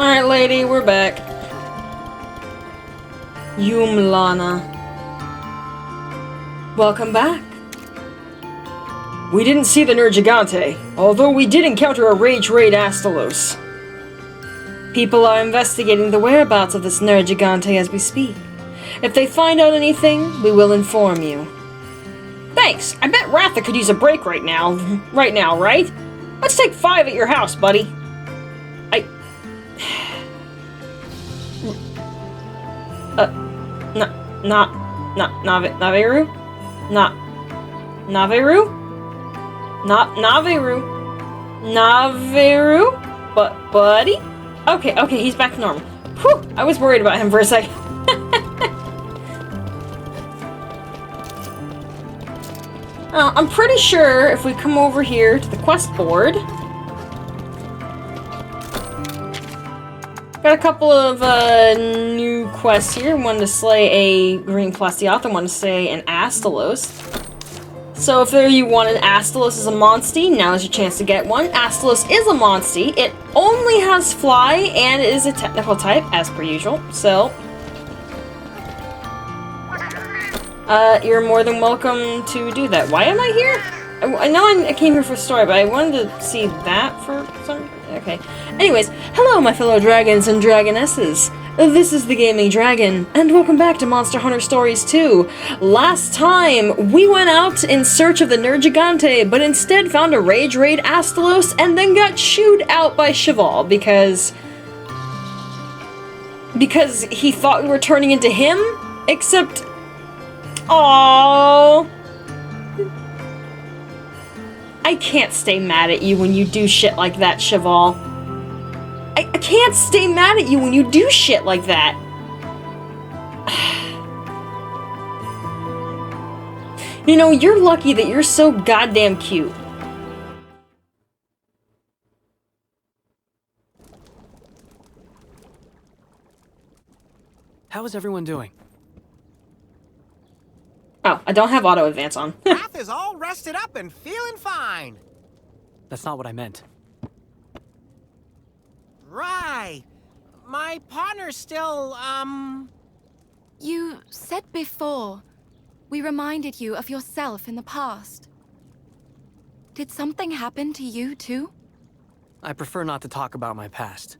Alright, lady, we're back. Umlana. Welcome back. We didn't see the Nergigante, although we did encounter a Rage Raid Astalos. People are investigating the whereabouts of this Nergigante as we speak. If they find out anything, we will inform you. Thanks! I bet Ratha could use a break right now. Right? Let's take 5 at your house, buddy. Naveru? Naveru? But, buddy? Okay, he's back to normal. Whew, I was worried about him for a sec. I'm pretty sure if we come over here to the quest board... Got a couple of new quests here. One to slay a green plastioth and one to slay an Astalos. So if you want an Astalos as a Monstie, now is your chance to get one. Astalos is a Monstie. It only has Fly and it is a technical type, as per usual. So, you're more than welcome to do that. Why am I here? I know I came here for a story, but I wanted to see that for some... Okay. Anyways, hello my fellow dragons and dragonesses. This is the Gaming Dragon, and welcome back to Monster Hunter Stories 2. Last time, we went out in search of the Nergigante, but instead found a Rage Raid Astalos and then got shooed out by Cheval because he thought we were turning into him, except... Aww. I can't stay mad at you when you do shit like that, Cheval. I can't stay mad at you when you do shit like that. You know, you're lucky that you're so goddamn cute. How is everyone doing? Oh, I don't have auto advance on. Wrath is all rested up and feeling fine. That's not what I meant. Right. My partner's still, You said before, we reminded you of yourself in the past. Did something happen to you, too? I prefer not to talk about my past.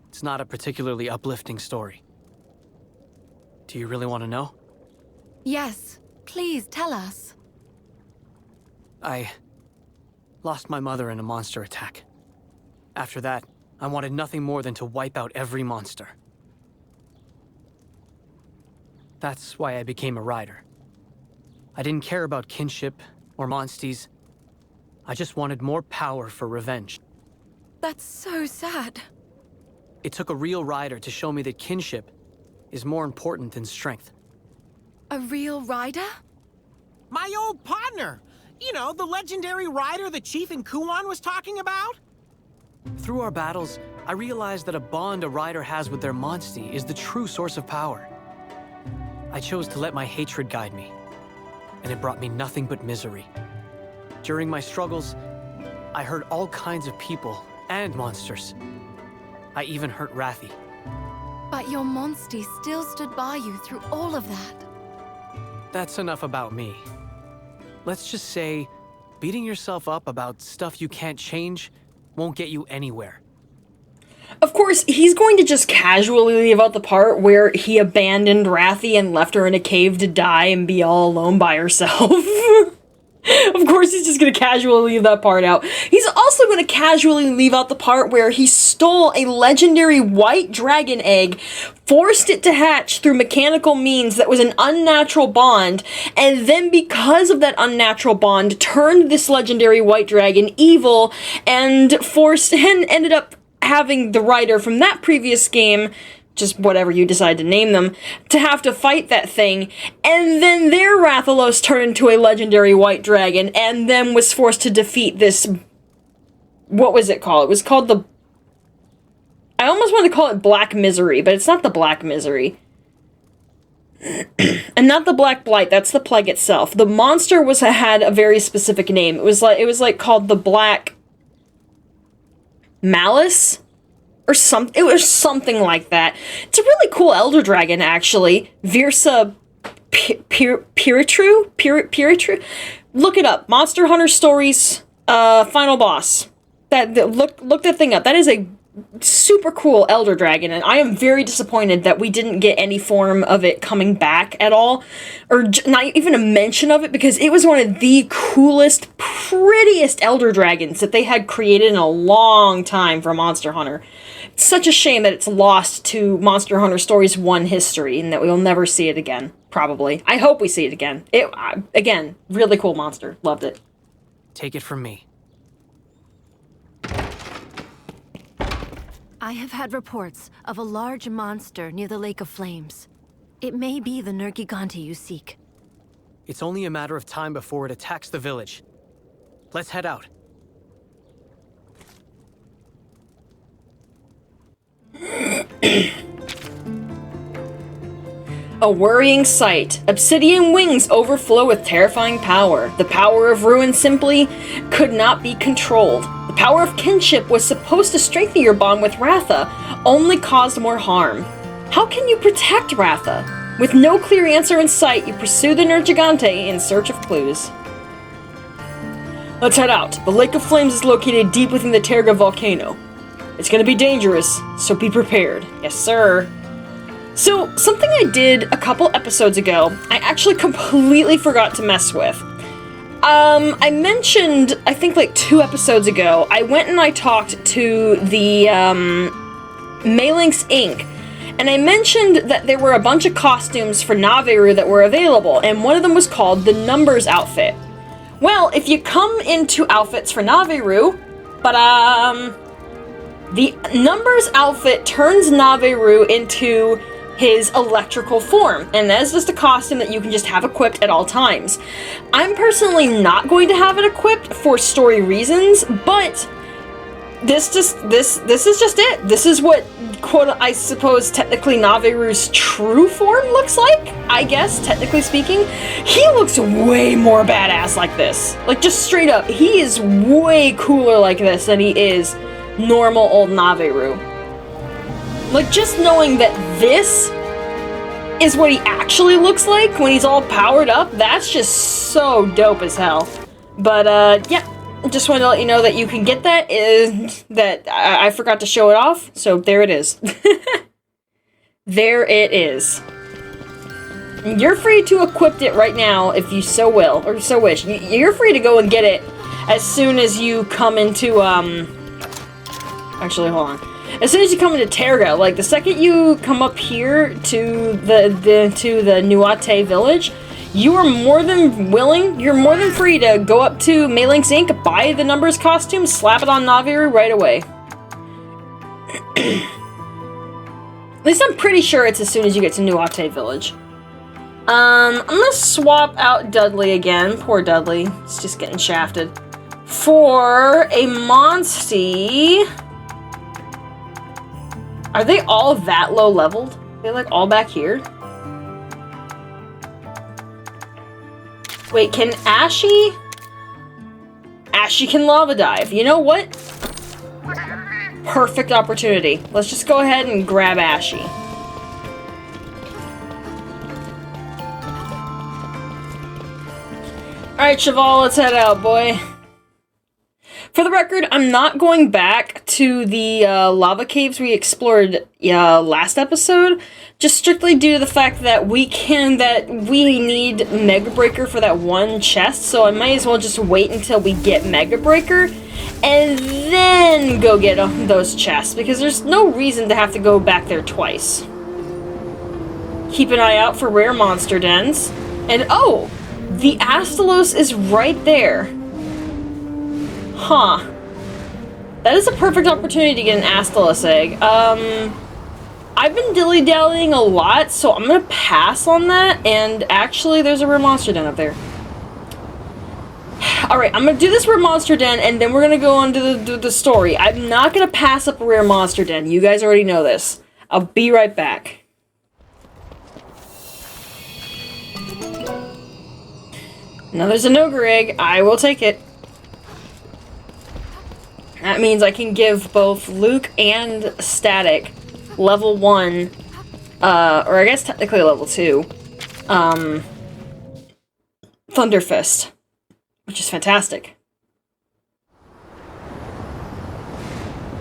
It's not a particularly uplifting story. Do you really want to know? Yes, please tell us. I lost my mother in a monster attack. After that, I wanted nothing more than to wipe out every monster. That's why I became a rider. I didn't care about kinship or monsties. I just wanted more power for revenge. That's so sad. It took a real rider to show me that kinship is more important than strength. A real rider? my old partner. You know, the legendary rider the Chief in Kuon was talking about? Through our battles, I realized that a bond a rider has with their monstie is the true source of power. I chose to let my hatred guide me, and it brought me nothing but misery. During my struggles, I hurt all kinds of people and monsters. I even hurt Rathi. But your monstie still stood by you through all of that. That's enough about me. Let's just say, beating yourself up about stuff you can't change won't get you anywhere. Of course, he's going to just casually leave out the part where he abandoned Rathi and left her in a cave to die and be all alone by herself. Of course, he's just going to casually leave that part out. He's also going to casually leave out the part where he stole a legendary white dragon egg, forced it to hatch through mechanical means that was an unnatural bond, and then because of that unnatural bond, turned this legendary white dragon evil and ended up having the writer from that previous game, just whatever you decide to name them, to have to fight that thing, and then their Rathalos turned into a legendary white dragon, and then was forced to defeat this... What was it called? It was called the... I almost want to call it Black Misery, but it's not the Black Misery. And not the Black Blight, that's the plague itself. The monster had a very specific name. It was like called the Black... Malice? Or it was something like that. It's a really cool Elder Dragon, actually. Virsa Piritru? Look it up. Monster Hunter Stories, final boss. Look that thing up. That is a super cool Elder Dragon, and I am very disappointed that we didn't get any form of it coming back at all, or not even a mention of it, because it was one of the coolest, prettiest Elder Dragons that they had created in a long time for Monster Hunter. It's such a shame that it's lost to Monster Hunter Stories 1 history, and that we'll never see it again, probably. I hope we see it again. Again, really cool monster. Loved it. Take it from me. I have had reports of a large monster near the Lake of Flames. It may be the Nergigante you seek. It's only a matter of time before it attacks the village. Let's head out. A worrying sight. Obsidian wings overflow with terrifying power. The power of ruin simply could not be controlled. The power of kinship was supposed to strengthen your bond with Ratha, only caused more harm. How can you protect Ratha? With no clear answer in sight, you pursue the Nergigante in search of clues. Let's head out. The Lake of Flames is located deep within the Terga volcano. It's gonna be dangerous, so be prepared. Yes, sir. So, something I did a couple episodes ago, I actually completely forgot to mess with. I mentioned, I think like 2 episodes ago, I went and I talked to the, Malinx Inc., and I mentioned that there were a bunch of costumes for Navirou that were available, and one of them was called the Numbers outfit. Well, if you come into outfits for Navirou, the Numbers outfit turns Navirou into his electrical form, and that's just a costume that you can just have equipped at all times. I'm personally not going to have it equipped for story reasons, but this is just it. This is what, quote, I suppose technically Navirou's true form looks like, I guess, technically speaking. He looks way more badass like this. Like, just straight up, he is way cooler like this than he is normal old Navirou. Like, just knowing that this is what he actually looks like when he's all powered up, that's just so dope as hell. But, yeah, just wanted to let you know that you can get that. I forgot to show it off, so there it is. There it is. You're free to equip it right now if you so will, or so wish. You're free to go and get it as soon as you come into, actually, hold on. As soon as you come into Terga, like the second you come up here to the Nuate village, you are more than willing, you're more than free to go up to Malinx Inc., buy the Numbers costume, slap it on Navirou right away. At least I'm pretty sure it's as soon as you get to Nuate village. I'm gonna swap out Dudley again. Poor Dudley. He's just getting shafted. For a Monstie. Are they all that low leveled? They're like all back here? Wait, can Ashy? Ashy can lava dive. You know what? Perfect opportunity. Let's just go ahead and grab Ashy. Alright, Cheval, let's head out, boy. For the record, I'm not going back to the lava caves we explored last episode, just strictly due to the fact that we need Mega Breaker for that one chest, so I might as well just wait until we get Mega Breaker, and then go get those chests, because there's no reason to have to go back there twice. Keep an eye out for rare monster dens, and oh! The Astalos is right there. Huh. That is a perfect opportunity to get an Astalos egg. I've been dilly-dallying a lot, so I'm gonna pass on that, and actually there's a rare monster den up there. Alright, I'm gonna do this rare monster den, and then we're gonna go on to the story. I'm not gonna pass up a rare monster den. You guys already know this. I'll be right back. Now there's an ogre egg. I will take it. That means I can give both Luke and Static level 1, or I guess technically level 2, Thunder Fist, which is fantastic.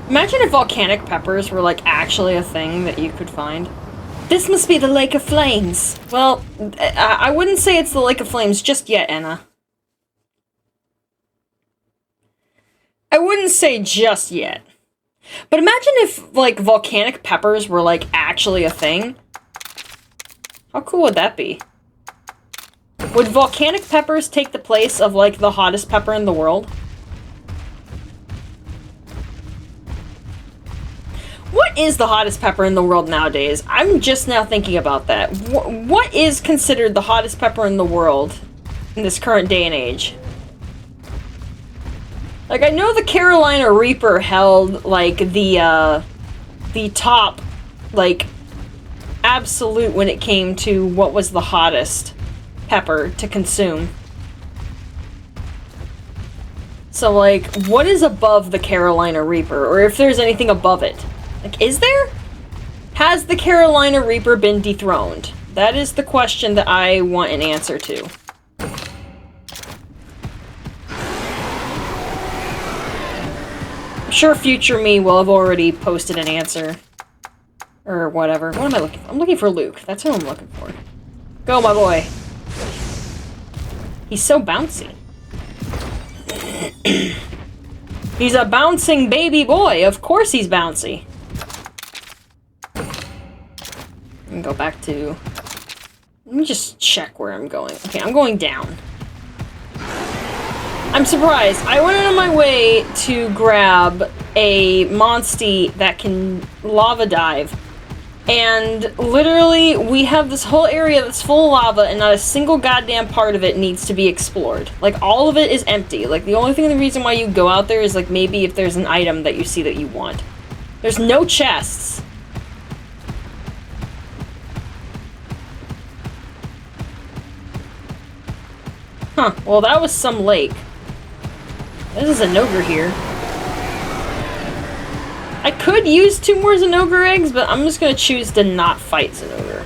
Imagine if volcanic peppers were, like, actually a thing that you could find. This must be the Lake of Flames. Well, I wouldn't say it's the Lake of Flames just yet, Anna. I wouldn't say just yet. But imagine if, like, volcanic peppers were, like, actually a thing. How cool would that be? Would volcanic peppers take the place of, like, the hottest pepper in the world? What is the hottest pepper in the world nowadays? I'm just now thinking about that. What is considered the hottest pepper in the world in this current day and age? Like, I know the Carolina Reaper held, like, the top, like, absolute when it came to what was the hottest pepper to consume. So, like, what is above the Carolina Reaper? Or if there's anything above it? Like, is there? Has the Carolina Reaper been dethroned? That is the question that I want an answer to. I'm sure future me will have already posted an answer. Or whatever. What am I looking for? I'm looking for Luke. That's who I'm looking for. Go, my boy. He's so bouncy. He's a bouncing baby boy. Of course he's bouncy. And go back to... Let me just check where I'm going. Okay, I'm going down. I'm surprised. I went out of my way to grab a Monstie that can lava dive. And literally, we have this whole area that's full of lava and not a single goddamn part of it needs to be explored. Like, all of it is empty. Like, the only thing, the reason why you go out there is, like, maybe if there's an item that you see that you want. There's no chests. Huh, well that was some lake. There's a Zinogre here. I could use 2 more Zinogre eggs, but I'm just gonna choose to not fight Zinogre.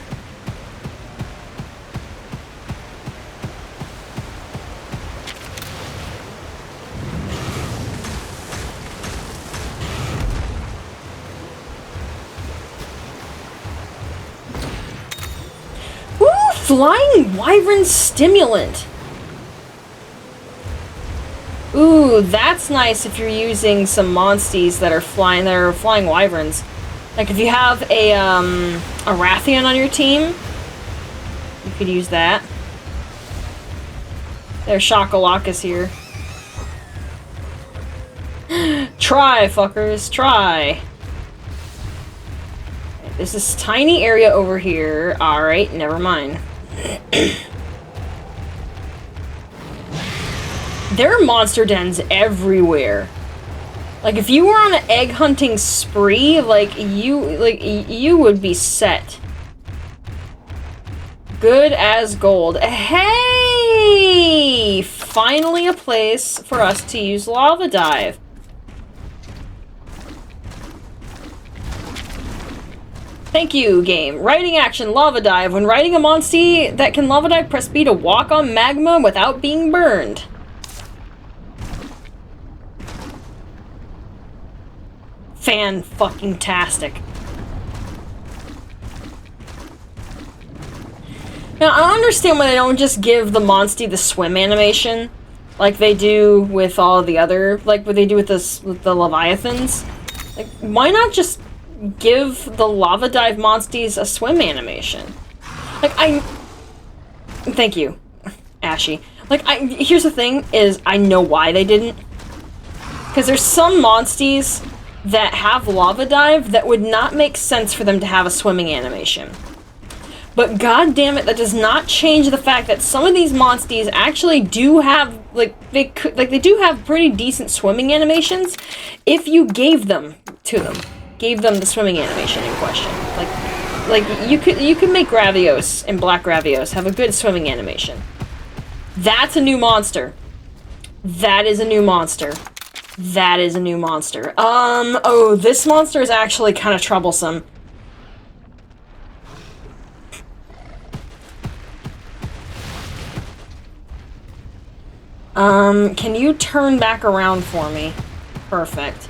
Ooh, Flying Wyvern Stimulant! Ooh, that's nice if you're using some Monsties that are flying wyverns. Like if you have a Rathian on your team, you could use that. There's Shakalaka's here. Try, fuckers, try. There's this tiny area over here. Alright, never mind. There are monster dens everywhere. Like, if you were on an egg hunting spree, you would be set. Good as gold. Hey! Finally a place for us to use Lava Dive. Thank you, game. Riding action, Lava Dive. When riding a Monstie that can Lava Dive, press B to walk on magma without being burned. Fan-fucking-tastic. Now, I don't understand why they don't just give the Monstie the swim animation, like they do with all the other, like what they do with the Leviathans. Like, why not just give the Lava Dive Monsties a swim animation? Like, thank you, Ashy. Like, here's the thing, is I know why they didn't. Because there's some Monsties that have Lava Dive that would not make sense for them to have a swimming animation. But god damn it, that does not change the fact that some of these Monsties actually do have, they do have pretty decent swimming animations if you gave them to them. Gave them the swimming animation in question. Like you could make Gravios and Black Gravios have a good swimming animation. That's a new monster. That is a new monster. That is a new monster. Oh, this monster is actually kind of troublesome. Can you turn back around for me? Perfect.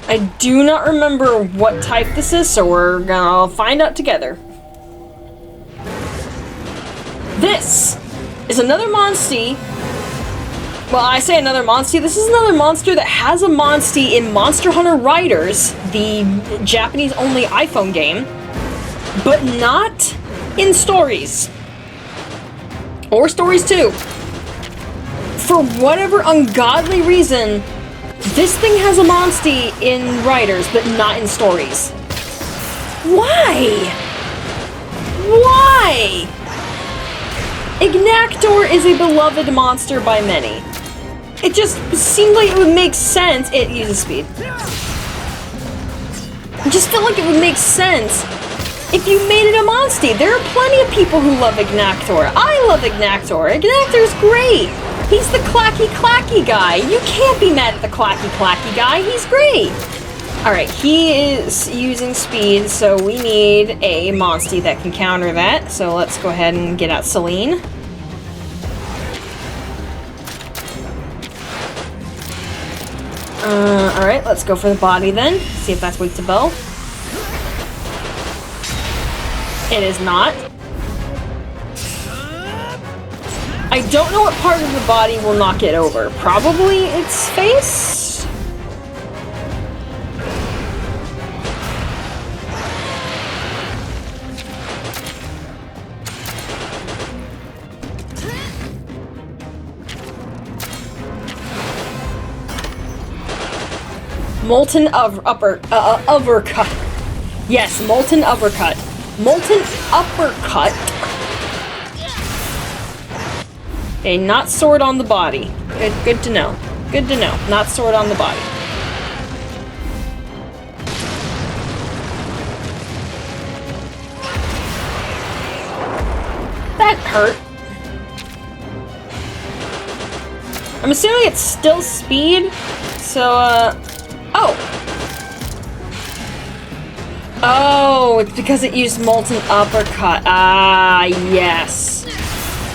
I do not remember what type this is, so we're gonna find out together. This is another Monstie. Well, I say another Monstie. This is another monster that has a Monstie in Monster Hunter Riders, the Japanese-only iPhone game, but not in Stories. Or Stories 2. For whatever ungodly reason, this thing has a Monstie in Riders, but not in Stories. Why? Why? Ignactor is a beloved monster by many. It just seemed like it would make sense. It uses speed. I just felt like it would make sense if you made it a Monstie. There are plenty of people who love Ignactor. I love Ignactor. Ignactor's great. He's the clacky guy. You can't be mad at the clacky guy. He's great. Alright, he is using speed, so we need a Monstie that can counter that. So let's go ahead and get out Celine. Alright, let's go for the body then. See if that's weak to bow. It is not. I don't know what part of the body will knock it over. Probably its face? Molten uppercut. Yes, molten uppercut. Molten uppercut. Okay, not sword on the body. Good to know. Good to know. Not sword on the body. That hurt. I'm assuming it's still speed, so, oh! Oh, it's because it used molten uppercut. Ah, yes.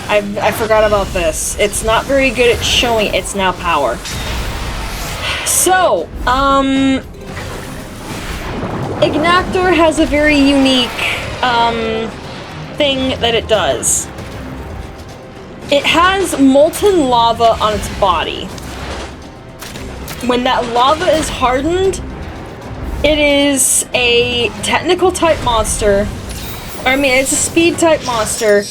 I forgot about this. It's not very good at showing its now power. So, Ignactor has a very unique, thing that it does. It has molten lava on its body. When that lava is hardened, it is a technical type monster. I mean, it's a speed type monster.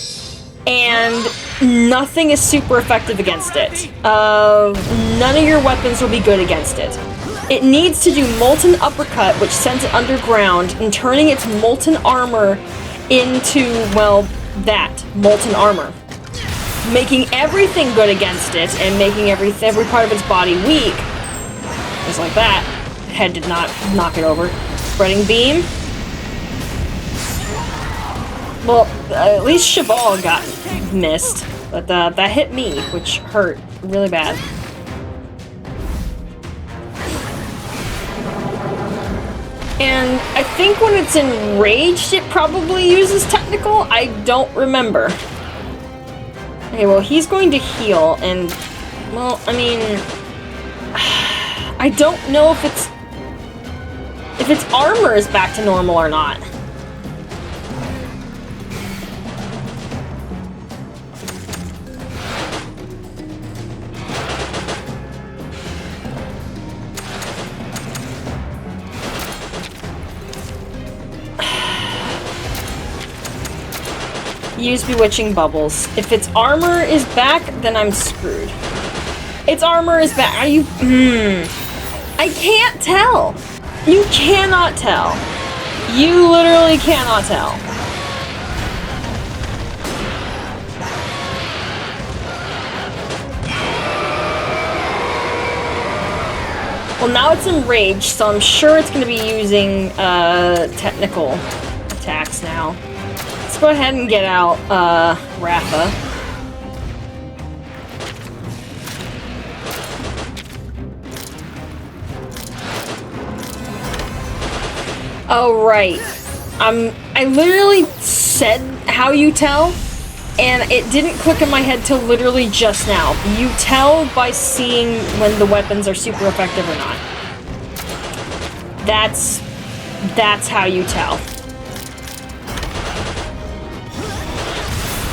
And nothing is super effective against it. None of your weapons will be good against it. It needs to do Molten Uppercut, which sends it underground, and turning its molten armor into, well, that, molten armor. Making everything good against it, and making every part of its body weak. Just like that. Head did not knock it over. Spreading Beam. Well, at least Shabal got missed, but that hit me, which hurt really bad. And I think when it's enraged, it probably uses technical. I don't remember. Okay, well, he's going to heal, and, well, I mean, I don't know if its armor is back to normal or not. Use Bewitching Bubbles. If its armor is back, then I'm screwed. Its armor is back. Are you... I can't tell. You cannot tell. You literally cannot tell. Well, now it's enraged, so I'm sure it's going to be using technical attacks now. Let's go ahead and get out Ratha. Oh, right. I literally said how you tell, and it didn't click in my head till literally just now. You tell by seeing when the weapons are super effective or not. That's how you tell.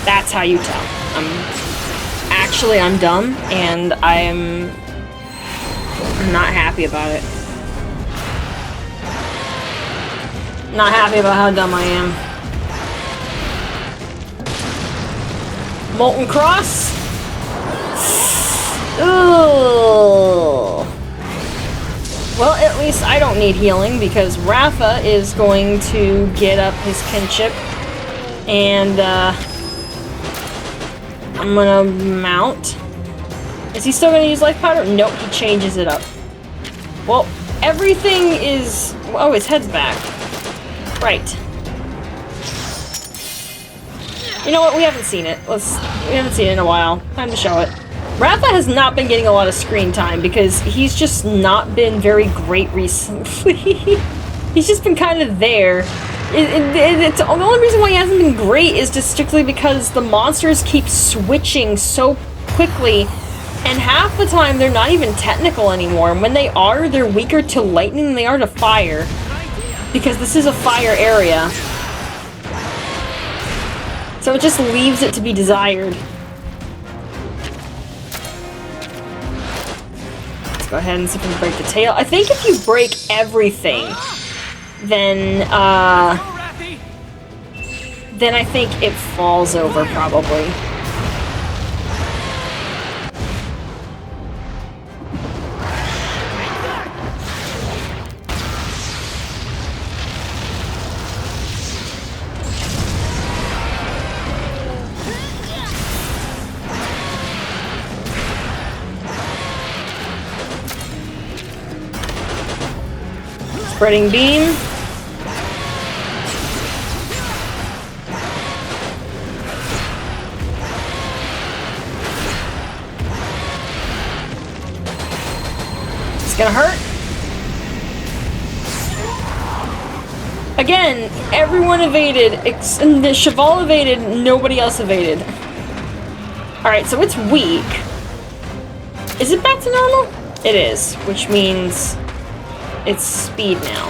That's how you tell. I'm dumb, and I'm not happy about it. Not happy about how dumb I am. Molten Cross? Ugh. Well, at least I don't need healing, because Ratha is going to get up his kinship, and I'm gonna mount. Is he still gonna use life powder? Nope, he changes it up. Well, everything is... Oh, his head's back. Right. You know what? We haven't seen it. We haven't seen it in a while. Time to show it. Ratha has not been getting a lot of screen time because he's just not been very great recently. He's just been kind of there. It's the only reason why he hasn't been great is just strictly because the monsters keep switching so quickly, and half the time they're not even technical anymore. And when they are, they're weaker to lightning than they are to fire. Because this is a fire area. So it just leaves it to be desired. Let's go ahead and see if we can break the tail. I think if you break everything, then I think it falls over, probably. Spreading beam. It's gonna hurt. Again, everyone evaded, and the Cheval evaded, nobody else evaded. Alright, so it's weak. Is it back to normal? It is, which means it's speed now.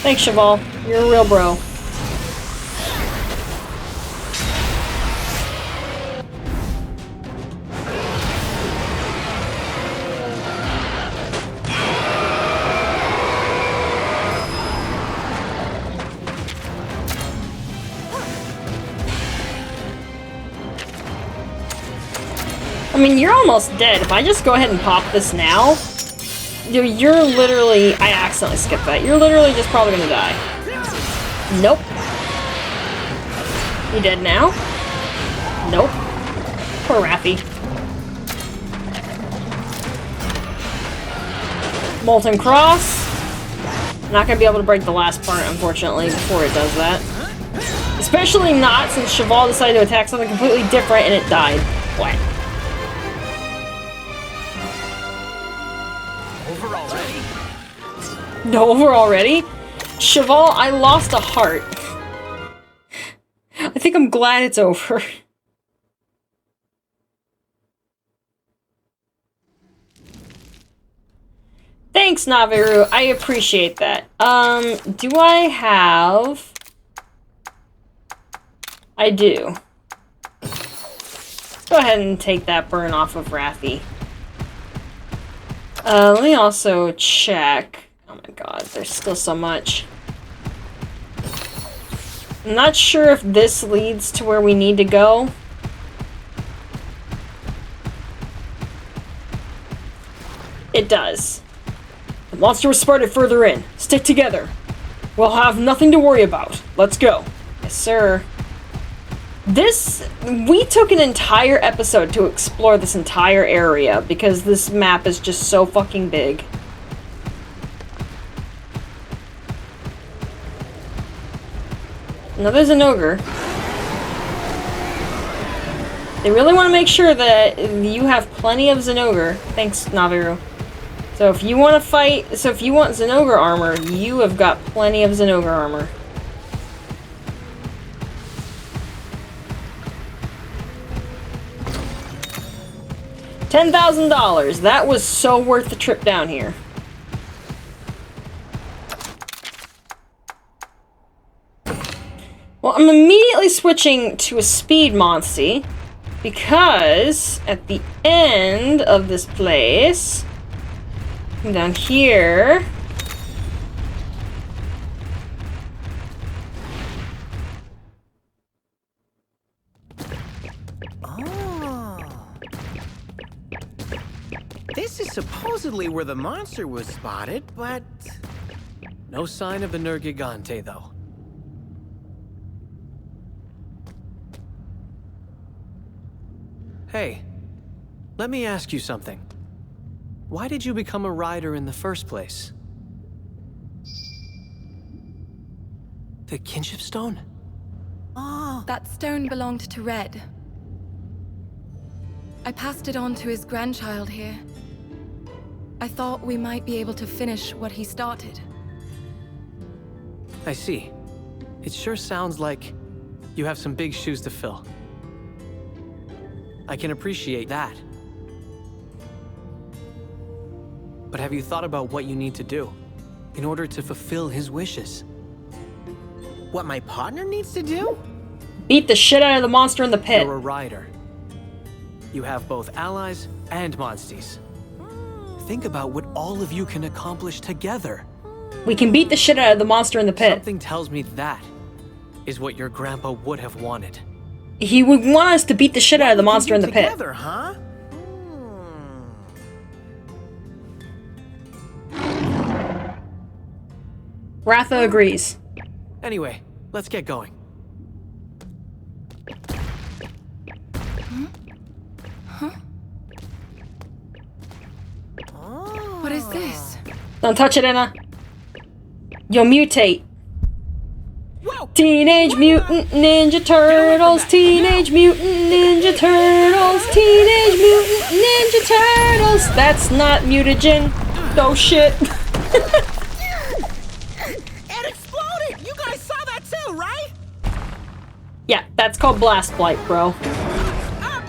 Thanks, Cheval. You're a real bro. I mean, you're almost dead. If I just go ahead and pop this now, you're literally... I accidentally skipped that. You're literally just probably gonna die. Nope. You dead now? Nope. Poor Rathy. Molten Cross. Not gonna be able to break the last part, unfortunately, before it does that. Especially not since Cheval decided to attack something completely different and it died. What? Over already? No, over already? Cheval, I lost a heart. I think I'm glad it's over. Thanks, Naviru. I appreciate that. Do I have... I do. Let's go ahead and take that burn off of Rathy. Let me also check. Oh my god, there's still so much. I'm not sure if this leads to where we need to go. It does. The monster was spotted further in. Stick together. We'll have nothing to worry about. Let's go. Yes, sir. We took an entire episode to explore this entire area because this map is just so fucking big. Another Zinogre. They really want to make sure that you have plenty of Zinogre. Thanks, Naviru. So if you want to fight, so if you want Zinogre armor, you have got plenty of Zinogre armor. $10,000. That was so worth the trip down here. Well, I'm immediately switching to a speed Monstie, because at the end of this place, come down here, This is supposedly where the monster was spotted, but No sign of the Nergigante, though. Hey, let me ask you something. Why did you become a rider in the first place? The kinship stone? That stone belonged to Red. I passed it on to his grandchild here. I thought we might be able to finish what he started. I see. It sure sounds like you have some big shoes to fill. I can appreciate that. But have you thought about what you need to do in order to fulfill his wishes? what my partner needs to do? beat the shit out of the monster in the pit. You're a rider. You have both allies and monsties. Think about what all of you can accomplish together. We can beat the shit out of the monster in the pit. Something tells me that is what your grandpa would have wanted. He would want us to beat the shit out of the We can monster do in the pit. together, huh? Ratha agrees. Anyway, let's get going. What is this? Don't touch it, Anna. You'll mutate. Whoa! Teenage Mutant Ninja Turtles, Teenage Mutant Ninja Turtles, Teenage Mutant Ninja Turtles. That's not mutagen. Oh shit. It exploded! You guys saw that too, right? Yeah, that's called Blast Blight, bro.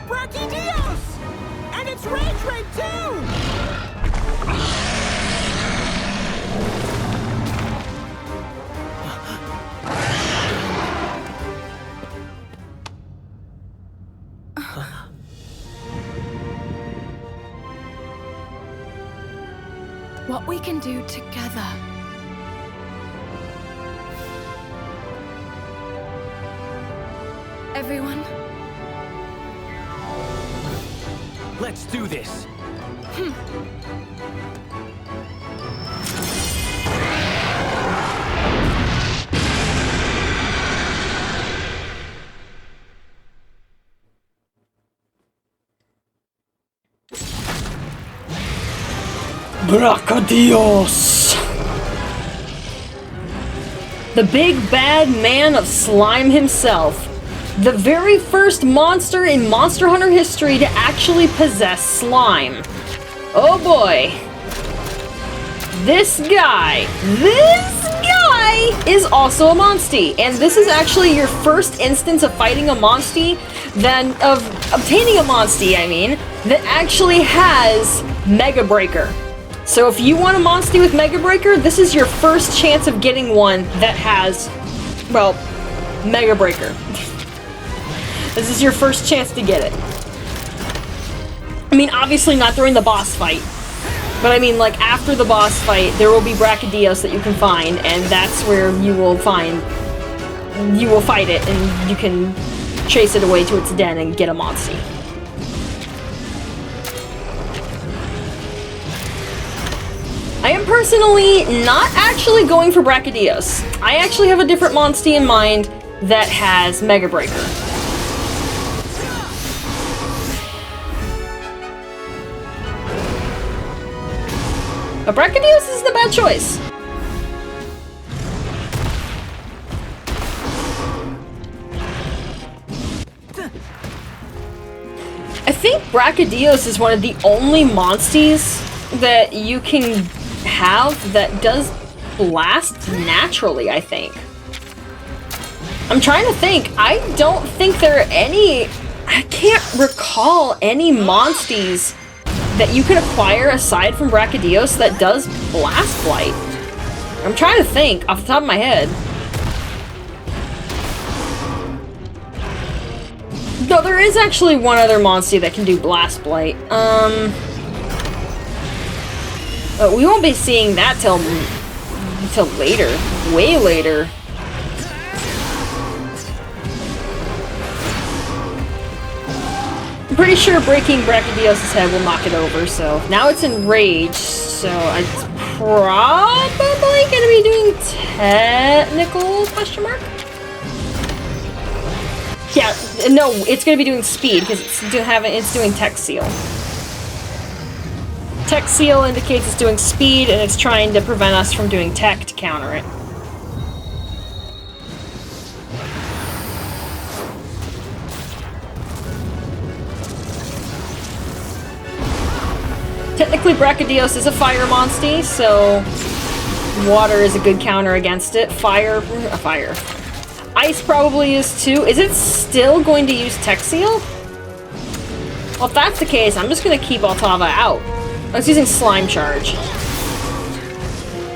Brachydios! And it's Rage Raid too! What we can do together. Everyone, Let's do this. Bracadios! The big bad man of slime himself. The very first monster in Monster Hunter history to actually possess slime. Oh boy. This guy is also a Monstie. And this is actually your first instance of fighting a Monstie, of obtaining a Monstie, I mean, that actually has Mega Breaker. So if you want a Monstie with Mega Breaker, this is your first chance of getting one that has, well, Mega Breaker. This is your first chance to get it. I mean, obviously not during the boss fight, but I mean, like, after the boss fight, there will be Brachydios that you can find, and that's where you will fight it, and you can chase it away to its den and get a Monstie. I am personally not actually going for Brachydios. I actually have a different Monstie in mind that has Mega Breaker. But Brachydios is the bad choice. Brachydios is one of the only monsties that you can have that does blast naturally, I think. I'm trying to think. I don't think there are any... I can't recall any monsties that you can acquire aside from Brachydios that does Blast Blight. I'm trying to think off the top of my head. No, there is actually one other monster that can do Blast Blight. But we won't be seeing that till later. Way later. I'm pretty sure breaking Brachydios' head will knock it over, so... Now it's enraged, so it's probably gonna be doing technical question mark? Yeah, no, it's gonna be doing speed, because it's doing Tech Seal. Tech Seal indicates it's doing speed, and it's trying to prevent us from doing tech to counter it. Technically, Brachydios is a fire monstie, so water is a good counter against it. Fire. Ice probably is too. Is it still going to use Tech Seal? Well, if that's the case, I'm just going to keep Altava out. Oh, it's using Slime Charge.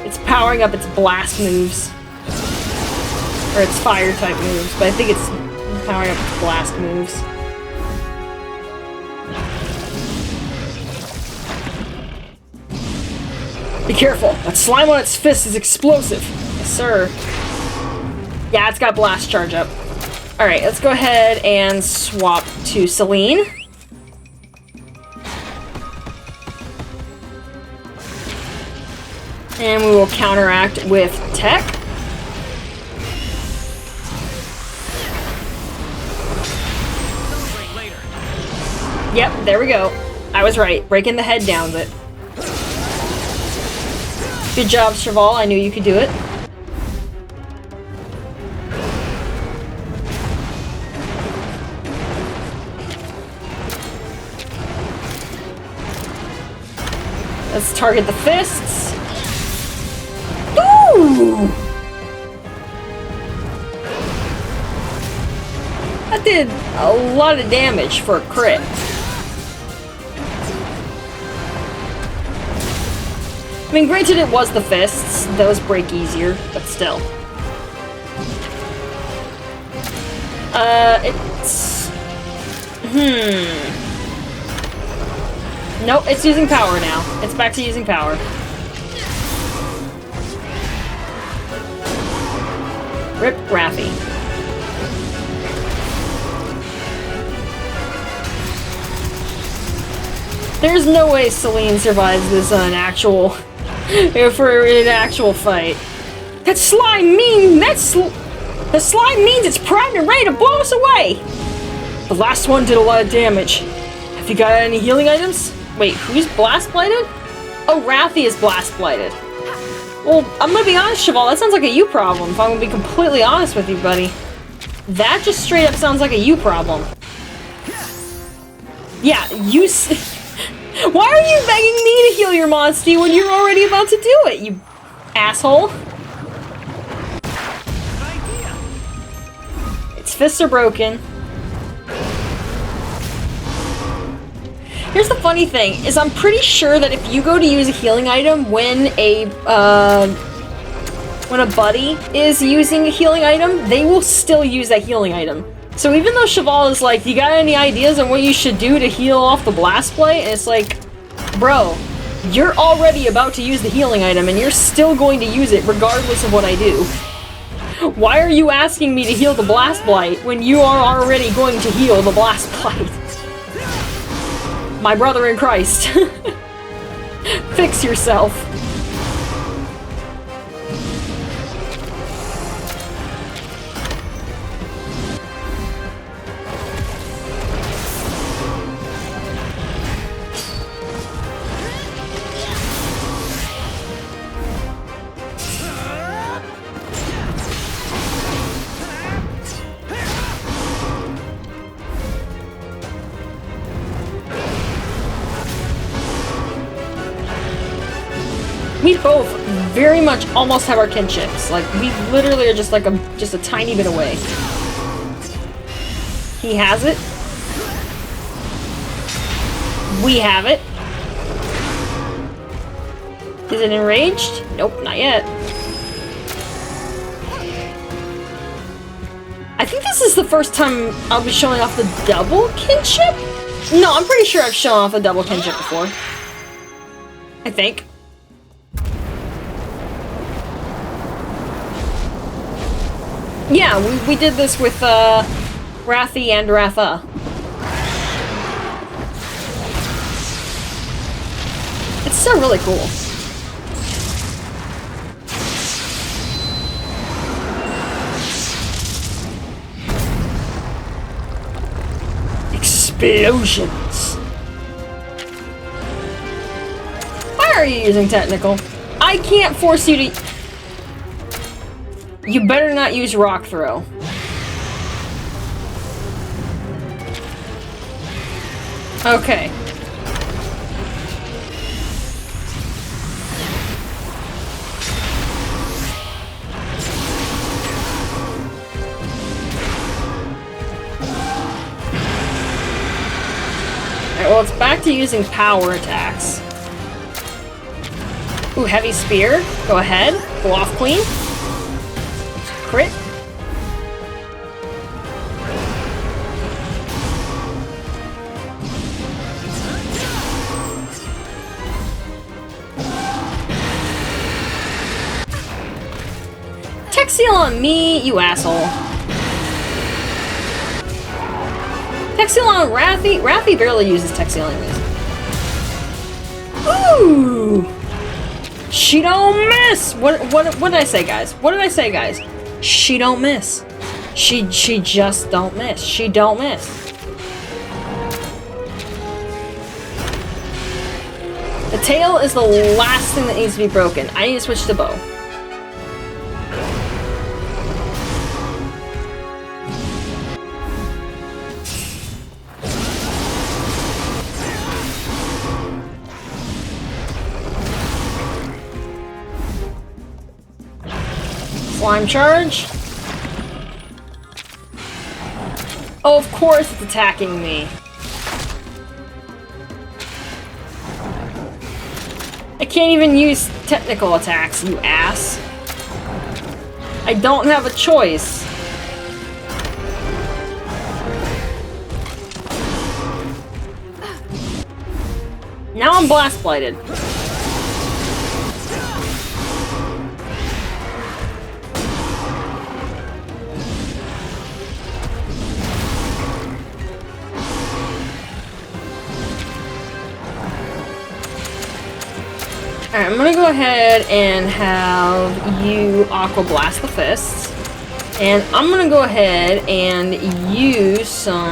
It's powering up its blast moves. Or its fire type moves, but I think it's powering up its blast moves. Be careful! That slime on its fist is explosive! Yes, sir. Yeah, it's got blast charge up. Alright, let's go ahead and swap to Celine. And we will counteract with Tech. Yep, there we go. I was right. Breaking the head down, but... Good job, Cheval. I knew you could do it. Let's target the fists. Ooh! That did a lot of damage for a crit. I mean, granted it was the fists. Those break easier, but still. It's... Nope, it's using power now. It's back to using power. Rip Raffi. There's no way Celine survives this on an actual... for an actual fight. That slime mean... The slime means it's primed and ready to blow us away! The last one did a lot of damage. Have you got any healing items? Wait, who's Blast Blighted? Oh, Raffi is Blast Blighted. Well, I'm gonna be honest, Cheval, that sounds like a you problem, if I'm gonna be completely honest with you, buddy. That just straight up sounds like a you problem. Yeah, you... Why are you begging me to heal your monstie when you're already about to do it, you asshole? Its fists are broken. Here's the funny thing, is I'm pretty sure that if you go to use a healing item when a buddy is using a healing item, they will still use that healing item. So even though Cheval is like, you got any ideas on what you should do to heal off the Blast Blight? And it's like, bro, you're already about to use the healing item and you're still going to use it regardless of what I do. Why are you asking me to heal the Blast Blight when you are already going to heal the Blast Blight? My brother in Christ. Fix yourself. We both very much almost have our kinships. Like, we literally are just like just a tiny bit away. He has it. We have it. Is it enraged? Nope, not yet. I think this is the first time I'll be showing off the double kinship? No, I'm pretty sure I've shown off the double kinship before. I think. Yeah, we did this with Wrathy and Ratha. It's still really cool. Explosions. Why are you using technical? I can't force you to... You better not use rock throw. Okay. Alright, well, it's back to using power attacks. Ooh, heavy spear. Go ahead. Go off, queen. Crit. Tech seal on me, you asshole. Tech seal on Wrathy. Wrathy barely uses tech seal anyways. Ooh! She don't miss! What did I say, guys? What did I say, guys? She don't miss. She just don't miss. She don't miss. The tail is the last thing that needs to be broken. I need to switch to bow. Slime charge. Oh, of course it's attacking me. I can't even use technical attacks, you ass. I don't have a choice. Now I'm blast blighted. Alright, I'm gonna go ahead and have you Aqua Blast the fists. And I'm gonna go ahead and use some...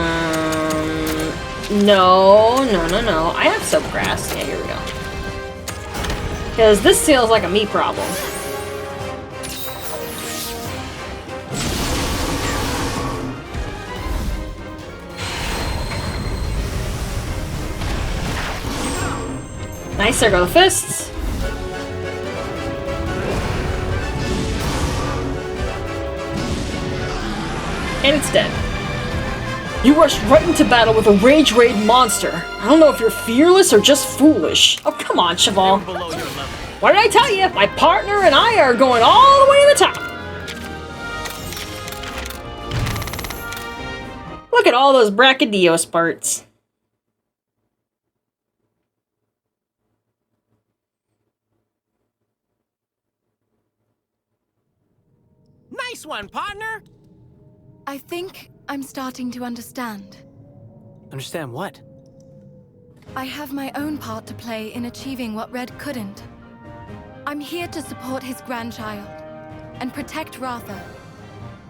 No. I have Soap Grass. Yeah, here we go. Because this feels like a me problem. Nice, there go the fists. And it's dead. You rushed right into battle with a Rage Raid monster. I don't know if you're fearless or just foolish. Oh, come on, Cheval. Below your level. What did I tell you? My partner and I are going all the way to the top. Look at all those Brachydios parts. Nice one, partner! I think I'm starting to understand. Understand what? I have my own part to play in achieving what Red couldn't. I'm here to support his grandchild and protect Ratha.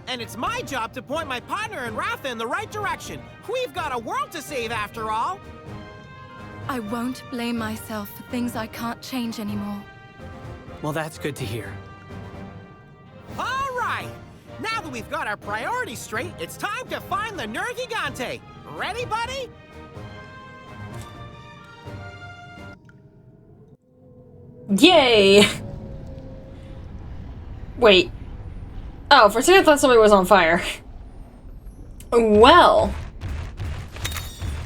And it's my job to point my partner and Ratha in the right direction. We've got a world to save after all. I won't blame myself for things I can't change anymore. Well, that's good to hear. All right! Now that we've got our priorities straight, it's time to find the Nergigante. Ready, buddy? Yay! Wait. Oh, for a second I thought somebody was on fire. Well,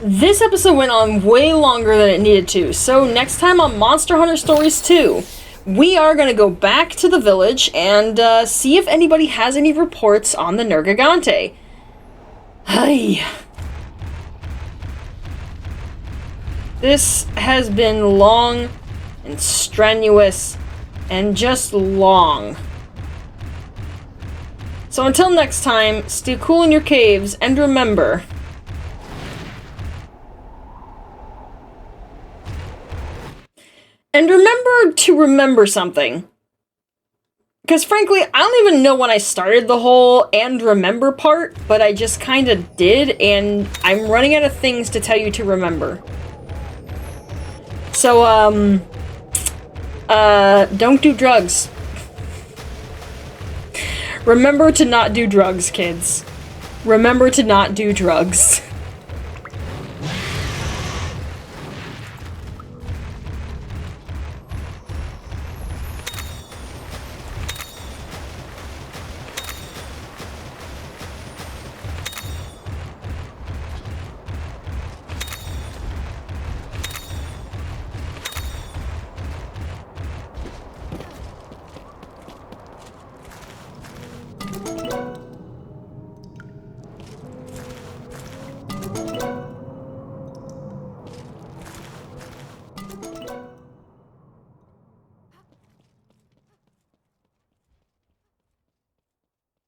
this episode went on way longer than it needed to, so next time on Monster Hunter Stories 2, we are gonna go back to the village and see if anybody has any reports on the Nergigante. Hey. This has been long and strenuous and just long. So until next time, stay cool in your caves and remember... And remember to remember something. Because frankly, I don't even know when I started the whole and remember part, but I just kinda did, and I'm running out of things to tell you to remember. So, don't do drugs. Remember to not do drugs, kids. Remember to not do drugs.